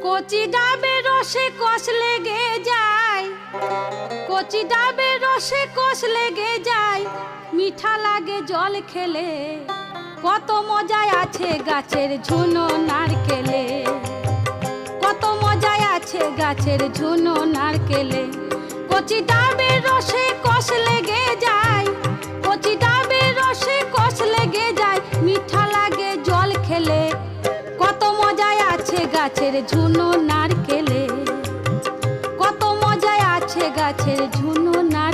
কচি ডাবের রসে কষ লেগে যায়, কচি ডাবের রসে কষ লেগে যায়, মিঠা লাগে জল খেলে। কত মজায় আছে গাছের ঝুনো নারকেলে, কত মজায় আছে গাছের ঝুনো নারকেলে। কচি ডাবের রসে কষ লেগে যায়, কচি ডাবের রসে কষ লেগে যায়, মিঠা লাগে জল খেলে। কত মজায় আছে গাছের ঝুনো নারকেলে, কত মজায় আছে গাছের ঝুনো নারকেলে।